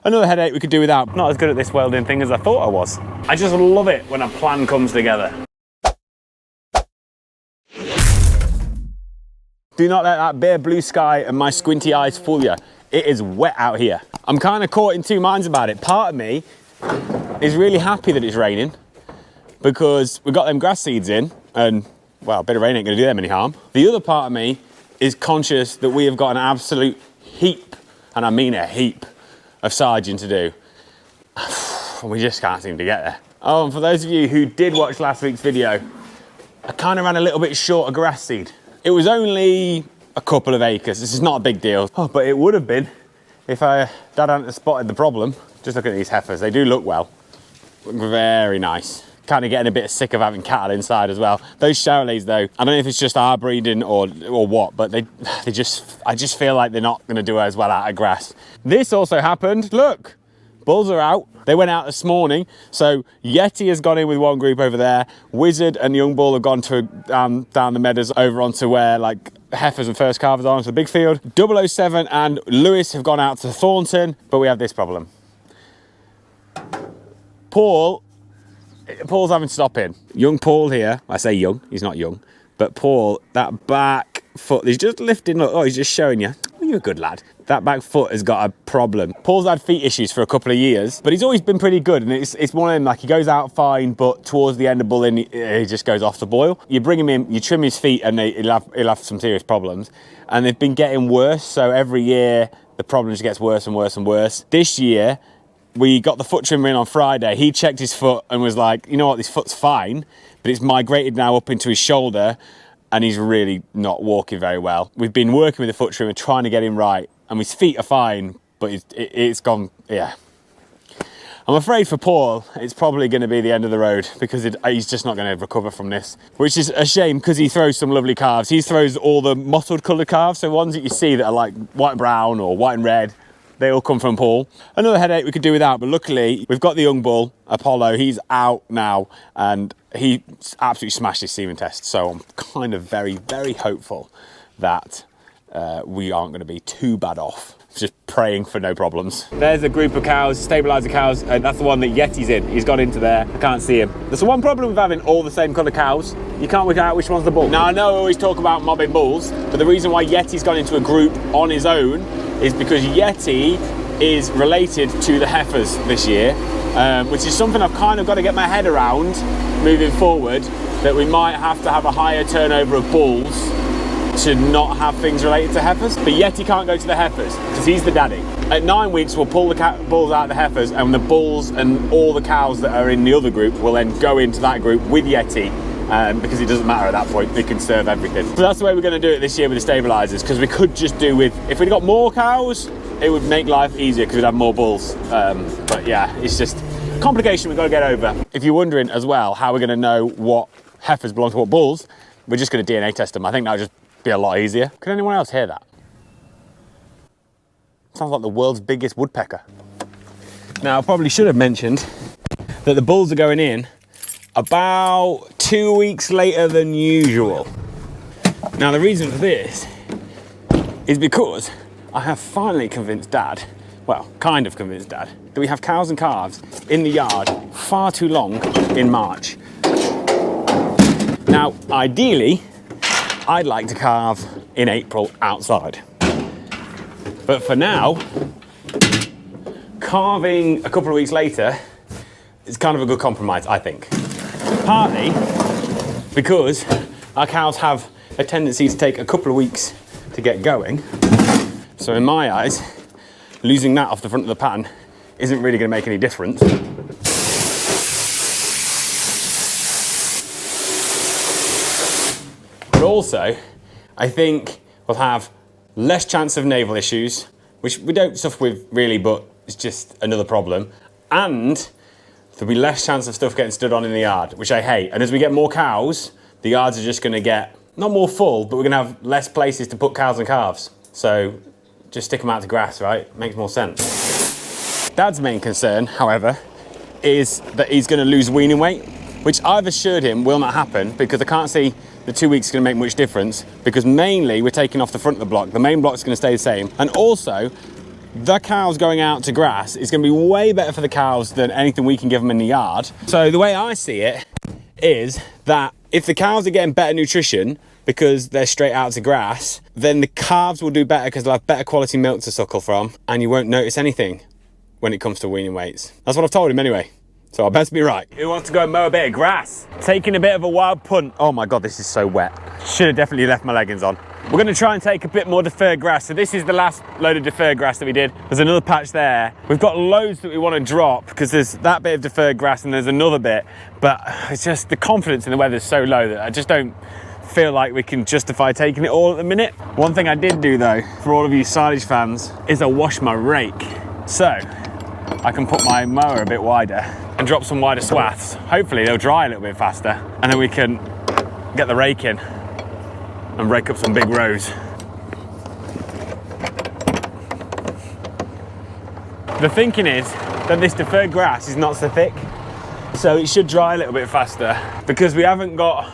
Another headache we could do without. Not as good at this welding thing as I thought I was. I just love it when a plan comes together. Do not let that bare blue sky and my squinty eyes fool you. It is wet out here. I'm kind of caught in two minds about it. Part of me is really happy that it's raining because we've got them grass seeds in and, well, a bit of rain ain't gonna do them any harm. The other part of me is conscious that we have got an absolute heap, and I mean a heap, of silaging to do. We just can't seem to get there. Oh, and for those of you who did watch last week's video, I kind of ran a little bit short of grass seed. It was only a couple of acres. This is not a big deal. Oh, but it would have been if Dad hadn't spotted the problem. Just look at these heifers. They do look well. Look very nice. Kind of getting a bit sick of having cattle inside as well. Those Charolais though, I don't know if it's just our breeding or what, but I just feel like they're not going to do as well out of grass. This also happened. Look, bulls are out. They went out this morning. So Yeti has gone in with one group over there. Wizard and Young Bull have gone to down the meadows over onto where like heifers and first calvers are onto the big field. 007 and Lewis have gone out to Thornton, but we have this problem. Paul's having to stop in. Young Paul here, I say young, he's not young, but Paul, that back foot, he's just lifting, look, oh, he's just showing you. Oh, you're a good lad. That back foot has got a problem. Paul's had feet issues for a couple of years, but he's always been pretty good. And it's one of them, like he goes out fine, but towards the end of bulling, he just goes off the boil. You bring him in, you trim his feet and he'll have some serious problems. And they've been getting worse. So every year the problem just gets worse and worse and worse. This year, we got the foot trimmer in on Friday. He checked his foot and was like, you know what, this foot's fine, but it's migrated now up into his shoulder and he's really not walking very well. We've been working with the foot trimmer, trying to get him right, and his feet are fine, but it's gone, yeah. I'm afraid for Paul, it's probably going to be the end of the road because he's just not going to recover from this, which is a shame because he throws some lovely calves. He throws all the mottled coloured calves, so ones that you see that are like white and brown or white and red. They all come from Paul. Another headache we could do without, but luckily we've got the young bull, Apollo. He's out now and he absolutely smashed his semen test. So I'm kind of very, very hopeful that we aren't going to be too bad off. Just praying for no problems. There's a group of cows, stabiliser cows, and that's the one that Yeti's in. He's got into there. I can't see him. There's the one problem with having all the same colour cows. You can't work out which one's the bull. Now I know I always talk about mobbing bulls, but the reason why Yeti's gone into a group on his own is because Yeti is related to the heifers this year, which is something I've kind of got to get my head around moving forward, that we might have to have a higher turnover of bulls to not have things related to heifers. But Yeti can't go to the heifers because he's the daddy. At 9 weeks, we'll pull the bulls out of the heifers, and the bulls and all the cows that are in the other group will then go into that group with Yeti. Because it doesn't matter at that point, they can serve everything. So that's the way we're going to do it this year with the stabilisers, because we could just do with, if we'd got more cows, it would make life easier because we'd have more bulls. But yeah, it's just a complication we've got to get over. If you're wondering as well how we're going to know what heifers belong to what bulls, we're just going to DNA test them. I think that would just be a lot easier. Can anyone else hear that? Sounds like the world's biggest woodpecker. Now, I probably should have mentioned that the bulls are going in about 2 weeks later than usual. Now the reason for this is because I have finally convinced Dad, well, kind of convinced Dad, that we have cows and calves in the yard far too long in March. Now, ideally, I'd like to calve in April outside. But for now, calving a couple of weeks later is kind of a good compromise, I think. Partly because our cows have a tendency to take a couple of weeks to get going. So in my eyes, losing that off the front of the pan isn't really going to make any difference. But also, I think we'll have less chance of navel issues, which we don't suffer with really, but it's just another problem. And there'll be less chance of stuff getting stood on in the yard, which I hate. And as we get more cows, the yards are just going to get, not more full, but we're going to have less places to put cows and calves. So just stick them out to grass, right? Makes more sense. Dad's main concern, however, is that he's going to lose weaning weight, which I've assured him will not happen because I can't see the 2 weeks is going to make much difference, because mainly we're taking off the front of the block. The main block's going to stay the same. And also, the cows going out to grass is going to be way better for the cows than anything we can give them in the yard. So the way I see it is that if the cows are getting better nutrition because they're straight out to grass, then the calves will do better because they'll have better quality milk to suckle from, and you won't notice anything when it comes to weaning weights. That's what I've told him anyway. So I best be right. Who wants to go and mow a bit of grass? Taking a bit of a wild punt. Oh my God, this is so wet. Should have definitely left my leggings on. We're going to try and take a bit more deferred grass. So this is the last load of deferred grass that we did. There's another patch there. We've got loads that we want to drop because there's that bit of deferred grass and there's another bit. But it's just the confidence in the weather is so low that I just don't feel like we can justify taking it all at the minute. One thing I did do though, for all of you silage fans, is I washed my rake. So I can put my mower a bit wider and drop some wider swaths. Hopefully they'll dry a little bit faster and then we can get the rake in and rake up some big rows. The thinking is that this deferred grass is not so thick, so it should dry a little bit faster because we haven't got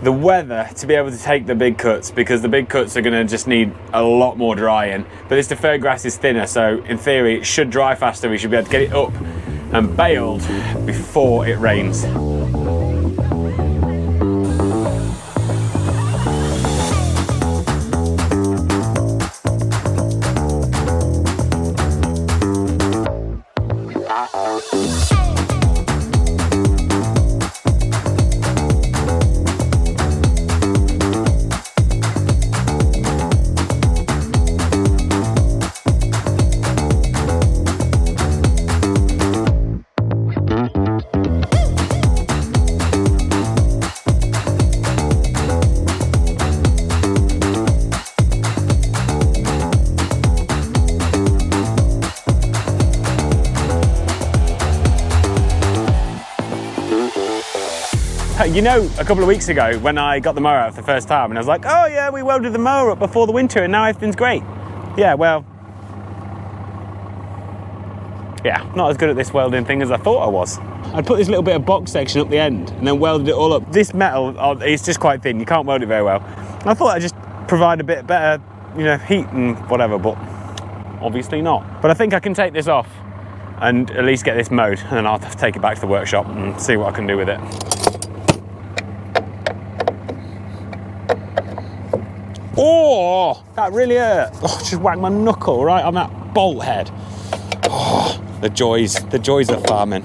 the weather to be able to take the big cuts, because the big cuts are going to just need a lot more drying. But this deferred grass is thinner, so in theory it should dry faster. We should be able to get it up and baled before it rains. You know, a couple of weeks ago when I got the mower out for the first time and I was like, oh yeah, we welded the mower up before the winter and now everything's great. Yeah, well, yeah, not as good at this welding thing as I thought I was. I'd put this little bit of box section up the end and then welded it all up. This metal, it's just quite thin, you can't weld it very well. And I thought I'd just provide a bit better, you know, heat and whatever, but obviously not. But I think I can take this off and at least get this mowed, and then I'll have to take it back to the workshop and see what I can do with it. Oh, that really hurt. Oh, just whacked my knuckle right on that bolt head. Oh, the joys of farming.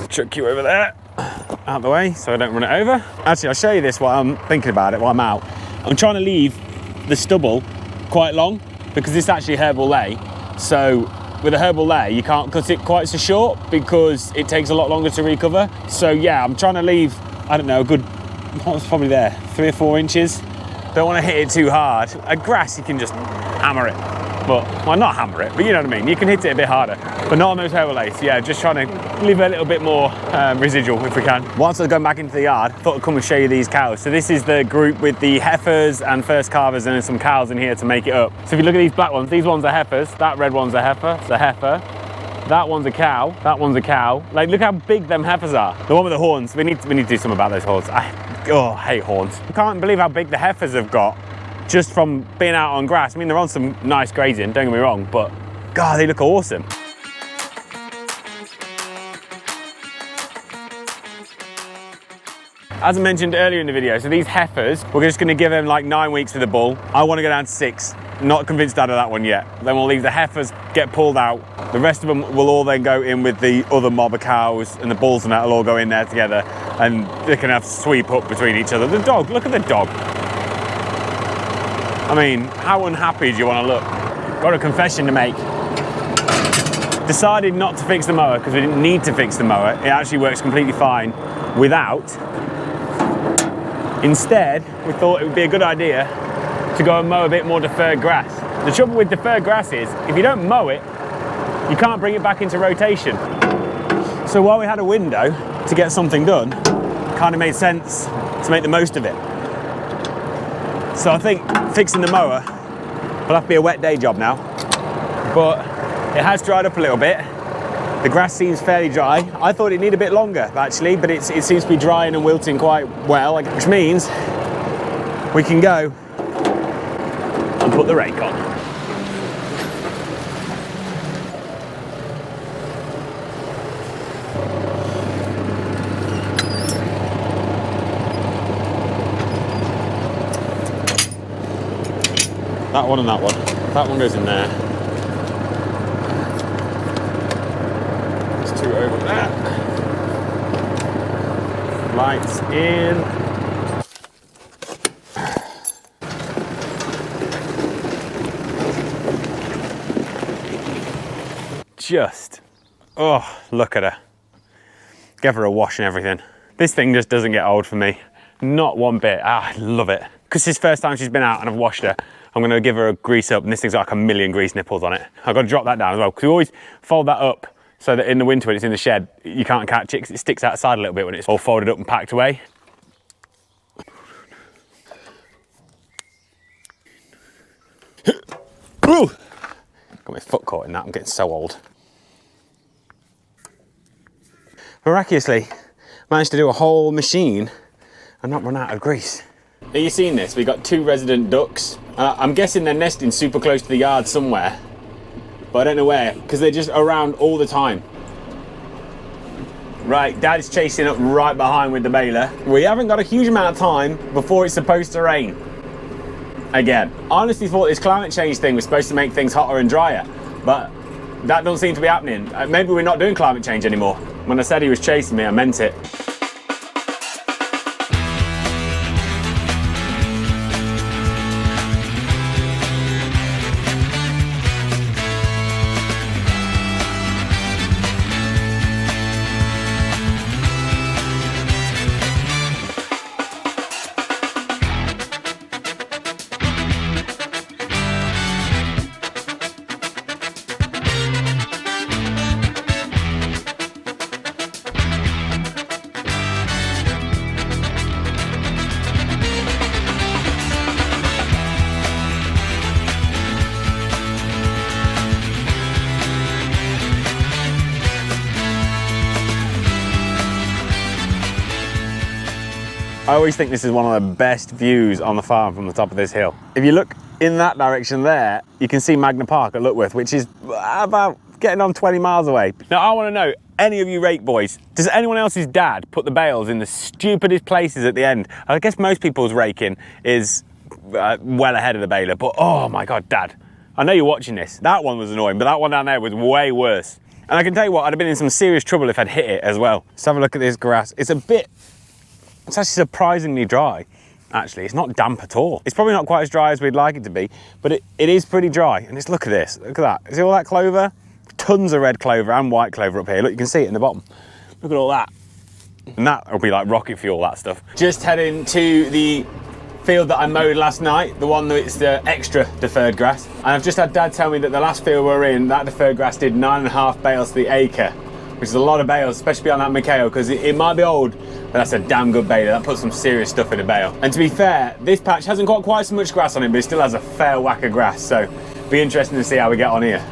Chuck you over there, out of the way so I don't run it over. Actually, I'll show you this while I'm thinking about it, while I'm out. I'm trying to leave the stubble quite long because this is actually herbal lay. So with a herbal lay, you can't cut it quite so short because it takes a lot longer to recover. So yeah, I'm trying to leave, I don't know, a good, what's probably there, 3 or 4 inches. Don't want to hit it too hard. A grass, you can just hammer it. But, well, not hammer it, but you know what I mean. You can hit it a bit harder, but not on those herbal lays. Yeah, just trying to leave a little bit more residual if we can. Once I go back into the yard, I thought I'd come and show you these cows. So this is the group with the heifers and first calvers, and then some cows in here to make it up. So if you look at these black ones, these ones are heifers. That red one's a heifer, it's a heifer. That one's a cow, that one's a cow. Like, look how big them heifers are. The one with the horns, we need to do something about those horns. I hate horns. I can't believe how big the heifers have got just from being out on grass. I mean, they're on some nice grazing, don't get me wrong, but God, they look awesome. As I mentioned earlier in the video, so these heifers, we're just gonna give them like 9 weeks with the bull. I wanna go down to 6. Not convinced out of that one yet. Then we'll leave the heifers get pulled out. The rest of them will all then go in with the other mob of cows, and the bulls and that will all go in there together, and they can have to sweep up between each other. The dog, look at the dog. I mean, how unhappy do you want to look? Got a confession to make. Decided not to fix the mower because we didn't need to fix the mower. It actually works completely fine without. Instead, we thought it would be a good idea to go and mow a bit more deferred grass. The trouble with deferred grass is, if you don't mow it, you can't bring it back into rotation. So while we had a window to get something done, it kind of made sense to make the most of it. So I think fixing the mower will have to be a wet day job now. But it has dried up a little bit. The grass seems fairly dry. I thought it needed a bit longer actually, but it seems to be drying and wilting quite well, which means we can go and put the rake on. That one and that one. That one goes in there. There's two over there. Lights in. Just, oh, look at her. Give her a wash and everything. This thing just doesn't get old for me. Not one bit. I love it. Because it's the first time she's been out and I've washed her, I'm gonna give her a grease up, and this thing's got like a million grease nipples on it. I've got to drop that down as well, because we always fold that up so that in the winter when it's in the shed, you can't catch it because it sticks outside a little bit when it's all folded up and packed away. Got my foot caught in that, I'm getting so old. Miraculously, managed to do a whole machine and not run out of grease. Have you seen this? We've got two resident ducks. I'm guessing they're nesting super close to the yard somewhere, but I don't know where, because they're just around all the time. Right, Dad's chasing up right behind with the baler. We haven't got a huge amount of time before it's supposed to rain. Again, I honestly thought this climate change thing was supposed to make things hotter and drier, but that doesn't seem to be happening. Maybe we're not doing climate change anymore. When I said he was chasing me, I meant it. I always think this is one of the best views on the farm from the top of this hill. If you look in that direction there, you can see Magna Park at Luckworth, which is about getting on 20 miles away. Now I want to know, any of you rake boys, does anyone else's dad put the bales in the stupidest places at the end? I guess most people's raking is well ahead of the baler, but oh my God, Dad, I know you're watching this. That one was annoying, but that one down there was way worse. And I can tell you what, I'd have been in some serious trouble if I'd hit it as well. Let's have a look at this grass. It's actually surprisingly dry, actually. It's not damp at all. It's probably not quite as dry as we'd like it to be, but it is pretty dry. And just look at this, look at that. See all that clover? Tons of red clover and white clover up here. Look, you can see it in the bottom. Look at all that. And that will be like rocket fuel, that stuff. Just heading to the field that I mowed last night, the one that's the extra deferred grass. And I've just had Dad tell me that the last field we were in, that deferred grass did 9.5 bales to the acre, which is a lot of bales, especially on that Mikhail, because it might be old, but that's a damn good baler. That puts some serious stuff in a bale. And to be fair, this patch hasn't got quite so much grass on it, but it still has a fair whack of grass, so be interesting to see how we get on here.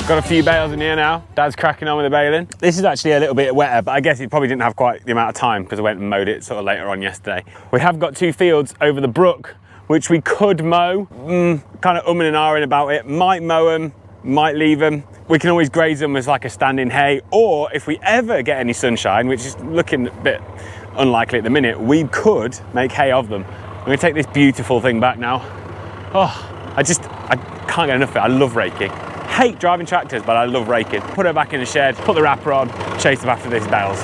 Got a few bales in here now. Dad's cracking on with the baling. This is actually a little bit wetter, but I guess it probably didn't have quite the amount of time because I went and mowed it sort of later on yesterday. We have got two fields over the brook, which we could mow. Kind of umming and ahhing about it. Might mow them, might leave them. We can always graze them as like a standing hay, or if we ever get any sunshine, which is looking a bit unlikely at the minute, we could make hay of them. I'm gonna take this beautiful thing back now. Oh, I can't get enough of it. I love raking. Hate driving tractors, but I love raking. Put her back in the shed, put the wrapper on, chase them after these bales.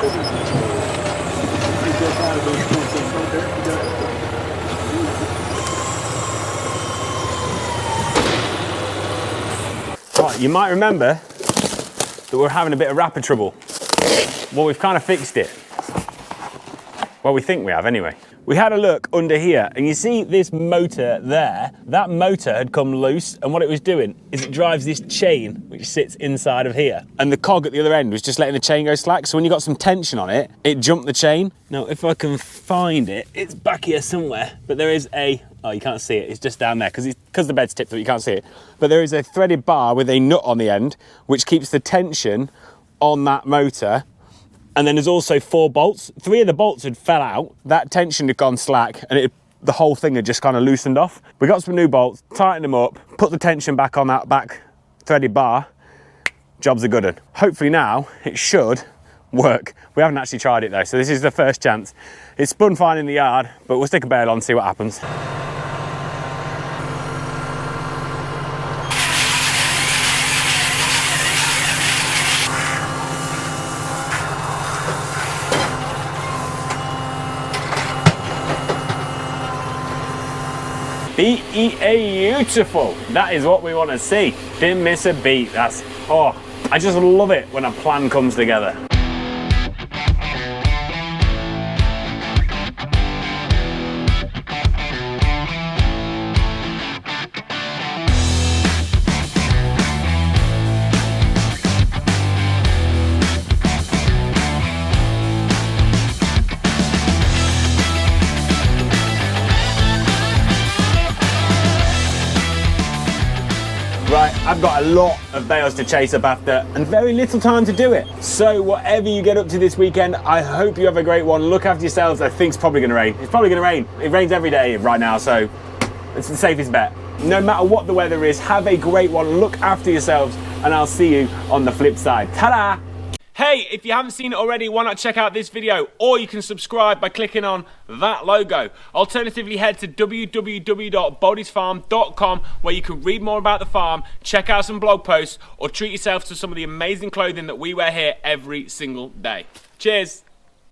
Right, you might remember that we're having a bit of rapid trouble. Well, we've kind of fixed it. Well, we think we have anyway. We had a look under here and you see this motor there, that motor had come loose, and what it was doing is it drives this chain which sits inside of here. And the cog at the other end was just letting the chain go slack, so when you got some tension on it, it jumped the chain. Now, if I can find it, it's back here somewhere, but there is a, oh, you can't see it, it's just down there, because the bed's tipped up, you can't see it. But there is a threaded bar with a nut on the end, which keeps the tension on that motor. And then there's also 4 bolts. 3 of the bolts had fell out. That tension had gone slack and the whole thing had just kind of loosened off. We got some new bolts, tightened them up, put the tension back on that back threaded bar. Job's a good one. Hopefully now it should work. We haven't actually tried it though, so this is the first chance. It's spun fine in the yard, but we'll stick a bail on and see what happens. Beautiful. That is what we want to see. Didn't miss a beat. That's, oh, I just love it when a plan comes together. Right, I've got a lot of bales to chase up after and very little time to do it. So whatever you get up to this weekend, I hope you have a great one. Look after yourselves. I think it's probably going to rain. It's probably going to rain. It rains every day right now, so it's the safest bet. No matter what the weather is, have a great one. Look after yourselves, and I'll see you on the flip side. Ta-da! Hey, if you haven't seen it already, why not check out this video? Or you can subscribe by clicking on that logo. Alternatively, head to www.bodysfarm.com where you can read more about the farm, check out some blog posts, or treat yourself to some of the amazing clothing that we wear here every single day. Cheers.